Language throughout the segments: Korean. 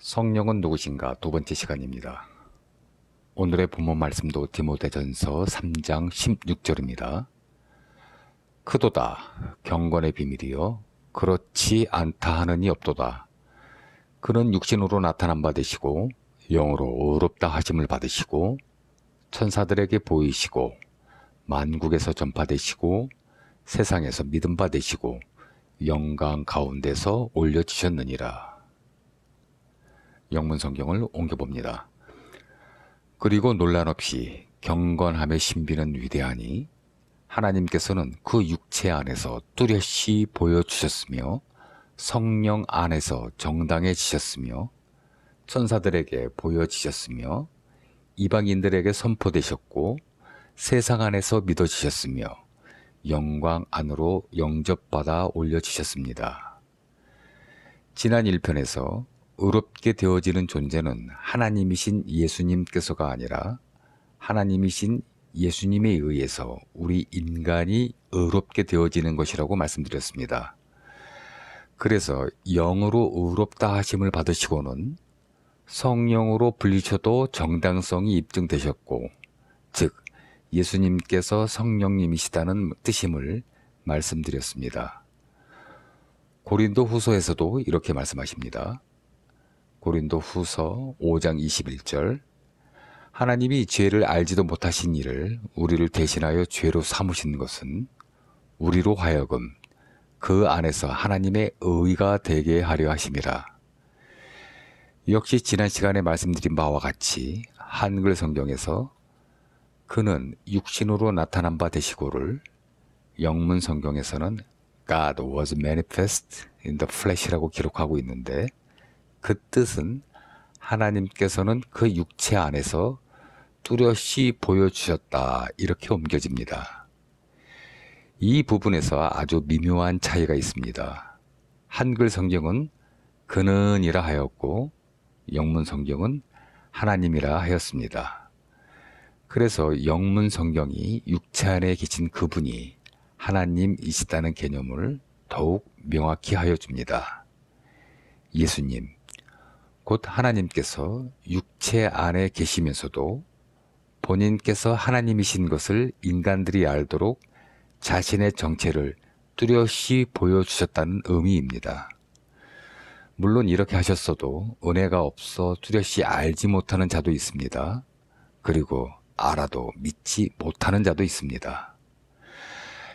성령은 누구신가 두 번째 시간입니다. 오늘의 본문 말씀도 디모데전서 3장 16절입니다. 크도다 경건의 비밀이요 그렇지 않다 하느니 없도다. 그는 육신으로 나타난 바 되시고 영으로 의롭다 하심을 받으시고 천사들에게 보이시고 만국에서 전파되시고 세상에서 믿음 바 되시고 영광 가운데서 올려지셨느니라. 영문 성경을 옮겨봅니다. 그리고 논란 없이 경건함의 신비는 위대하니 하나님께서는 그 육체 안에서 뚜렷이 보여주셨으며 성령 안에서 정당해지셨으며 천사들에게 보여지셨으며 이방인들에게 선포되셨고 세상 안에서 믿어지셨으며 영광 안으로 영접받아 올려지셨습니다. 지난 1편에서 의롭게 되어지는 존재는 하나님이신 예수님께서가 아니라 하나님이신 예수님에 의해서 우리 인간이 의롭게 되어지는 것이라고 말씀드렸습니다. 그래서 영으로 의롭다 하심을 받으시고는 성령으로 불리셔도 정당성이 입증되셨고, 즉 예수님께서 성령님이시다는 뜻임을 말씀드렸습니다. 고린도 후서에서도 이렇게 말씀하십니다. 고린도 후서 5장 21절 하나님이 죄를 알지도 못하신 이를 우리를 대신하여 죄로 삼으신 것은 우리로 하여금 그 안에서 하나님의 의가 되게 하려 하심이라. 역시 지난 시간에 말씀드린 바와 같이 한글 성경에서 그는 육신으로 나타난 바 되시고를 영문 성경에서는 God was manifest in the flesh라고 기록하고 있는데 그 뜻은 하나님께서는 그 육체 안에서 뚜렷이 보여주셨다 이렇게 옮겨집니다. 이 부분에서 아주 미묘한 차이가 있습니다. 한글 성경은 그는이라 하였고 영문 성경은 하나님이라 하였습니다. 그래서 영문 성경이 육체 안에 계신 그분이 하나님이시다는 개념을 더욱 명확히 하여 줍니다. 예수님, 곧 하나님께서 육체 안에 계시면서도 본인께서 하나님이신 것을 인간들이 알도록 자신의 정체를 뚜렷이 보여주셨다는 의미입니다. 물론 이렇게 하셨어도 은혜가 없어 뚜렷이 알지 못하는 자도 있습니다. 그리고 알아도 믿지 못하는 자도 있습니다.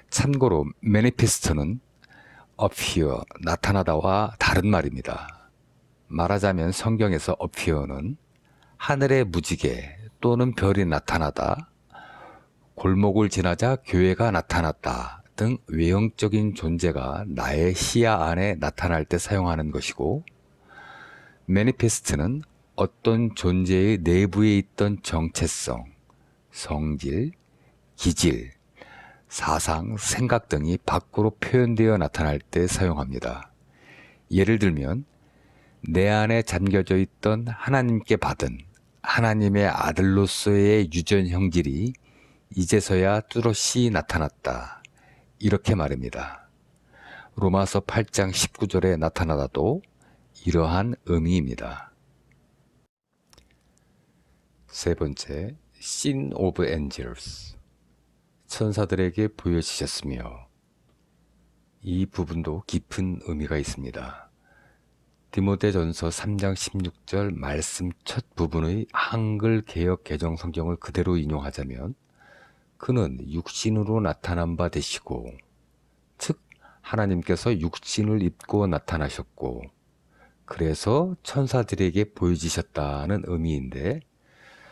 참고로 매니페스트는 appear, 나타나다와 다른 말입니다. 말하자면 성경에서 appear는 하늘의 무지개 또는 별이 나타나다, 골목을 지나자 교회가 나타났다 등 외형적인 존재가 나의 시야 안에 나타날 때 사용하는 것이고, 매니페스트는 어떤 존재의 내부에 있던 정체성, 성질, 기질, 사상, 생각 등이 밖으로 표현되어 나타날 때 사용합니다. 예를 들면 내 안에 잠겨져 있던 하나님께 받은 하나님의 아들로서의 유전 형질이 이제서야 뚜렷이 나타났다 이렇게 말합니다. 로마서 8장 19절에 나타나다도 이러한 의미입니다. 세 번째, Seen of Angels, 천사들에게 보여지셨으며, 이 부분도 깊은 의미가 있습니다. 디모데전서 3장 16절 말씀 첫 부분의 한글 개역 개정 성경을 그대로 인용하자면 그는 육신으로 나타난 바 되시고, 즉 하나님께서 육신을 입고 나타나셨고 그래서 천사들에게 보여지셨다는 의미인데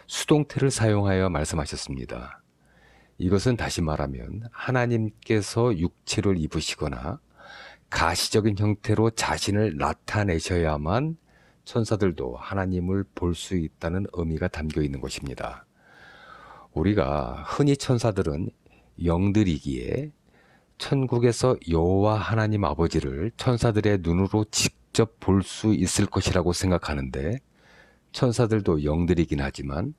수동태를 사용하여 말씀하셨습니다. 이것은 다시 말하면 하나님께서 육체를 입으시거나 가시적인 형태로 자신을 나타내셔야만 천사들도 하나님을 볼 수 있다는 의미가 담겨 있는 것입니다. 우리가 흔히 천사들은 영들이기에 천국에서 여호와 하나님 아버지를 천사들의 눈으로 직접 볼 수 있을 것이라고 생각하는데, 천사들도 영들이긴 하지만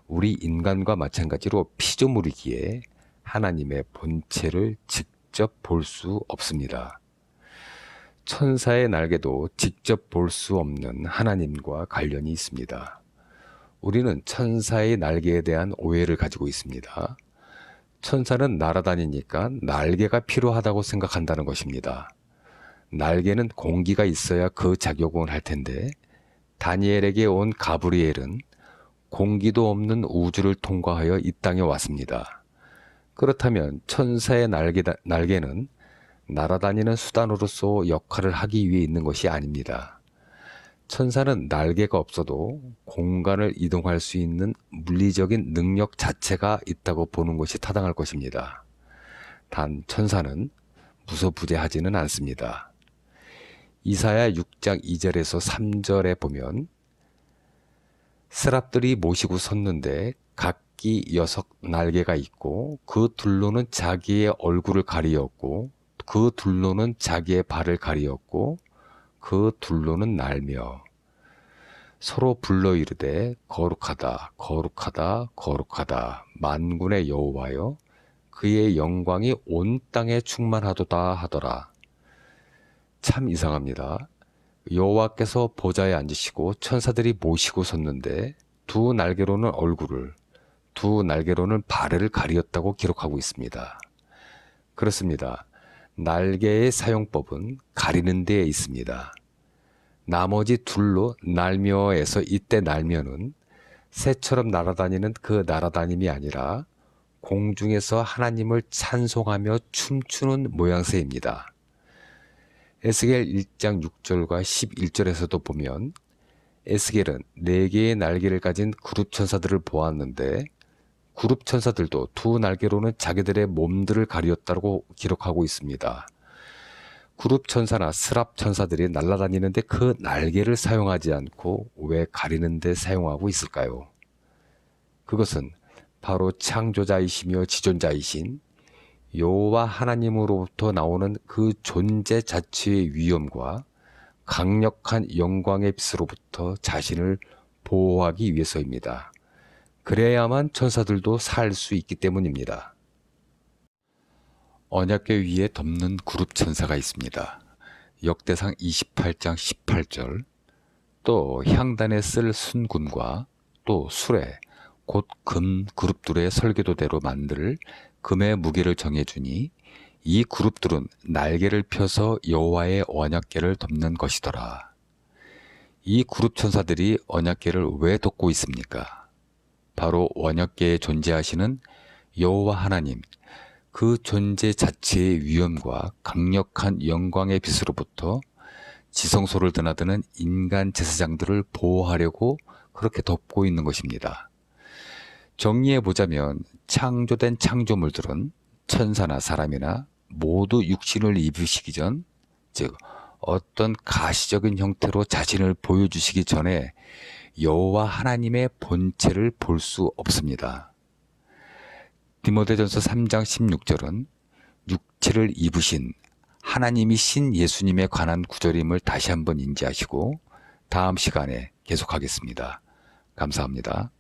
우리 인간과 마찬가지로 피조물이기에 하나님의 본체를 직접 볼 수 없습니다. 천사의 날개도 직접 볼 수 없는 하나님과 관련이 있습니다. 우리는 천사의 날개에 대한 오해를 가지고 있습니다. 천사는 날아다니니까 날개가 필요하다고 생각한다는 것입니다. 날개는 공기가 있어야 그 작용을 할 텐데 다니엘에게 온 가브리엘은 공기도 없는 우주를 통과하여 이 땅에 왔습니다. 그렇다면 천사의 날개는 날아다니는 수단으로서 역할을 하기 위해 있는 것이 아닙니다. 천사는 날개가 없어도 공간을 이동할 수 있는 물리적인 능력 자체가 있다고 보는 것이 타당할 것입니다. 단 천사는 무소부재하지는 않습니다. 이사야 6장 2절에서 3절에 보면 스랍들이 모시고 섰는데 각기 6 날개가 있고 그 둘로는 자기의 얼굴을 가리었고 그 둘로는 자기의 발을 가리었고 그 둘로는 날며 서로 불러 이르되 거룩하다 거룩하다 거룩하다 만군의 여호와여 그의 영광이 온 땅에 충만하도다 하더라. 참 이상합니다. 여호와께서 보좌에 앉으시고 천사들이 모시고 섰는데 두 날개로는 얼굴을, 두 날개로는 발을 가리었다고 기록하고 있습니다. 그렇습니다. 날개의 사용법은 가리는 데에 있습니다. 나머지 둘로 날며에서 이때 날며는 새처럼 날아다니는 그 날아다님이 아니라 공중에서 하나님을 찬송하며 춤추는 모양새입니다. 에스겔 1장 6절과 11절에서도 보면 에스겔은 4개의 날개를 가진 그룹 천사들을 보았는데 그룹 천사들도 두 날개로는 자기들의 몸들을 가리었다고 기록하고 있습니다. 그룹 천사나 스랍 천사들이 날아다니는데 그 날개를 사용하지 않고 왜 가리는 데 사용하고 있을까요? 그것은 바로 창조자이시며 지존자이신 여호와 하나님으로부터 나오는 그 존재 자체의 위엄과 강력한 영광의 빛으로부터 자신을 보호하기 위해서입니다. 그래야만 천사들도 살 수 있기 때문입니다. 언약궤 위에 덮는 그룹 천사가 있습니다. 역대상 28장 18절, 또 향단에 쓸 순금과 또 수레, 곧 금 그룹들의 설계도대로 만들 금의 무게를 정해주니 이 그룹들은 날개를 펴서 여호와의 언약궤를 덮는 것이더라. 이 그룹 천사들이 언약궤를 왜 덮고 있습니까? 바로 언약궤에 존재하시는 여호와 하나님, 그 존재 자체의 위엄과 강력한 영광의 빛으로부터 지성소를 드나드는 인간 제사장들을 보호하려고 그렇게 덮고 있는 것입니다. 정리해 보자면 창조된 창조물들은 천사나 사람이나 모두 육신을 입으시기 전, 즉 어떤 가시적인 형태로 자신을 보여주시기 전에 여호와 하나님의 본체를 볼 수 없습니다. 디모데전서 3장 16절은 육체를 입으신 하나님이신 예수님에 관한 구절임을 다시 한번 인지하시고 다음 시간에 계속하겠습니다. 감사합니다.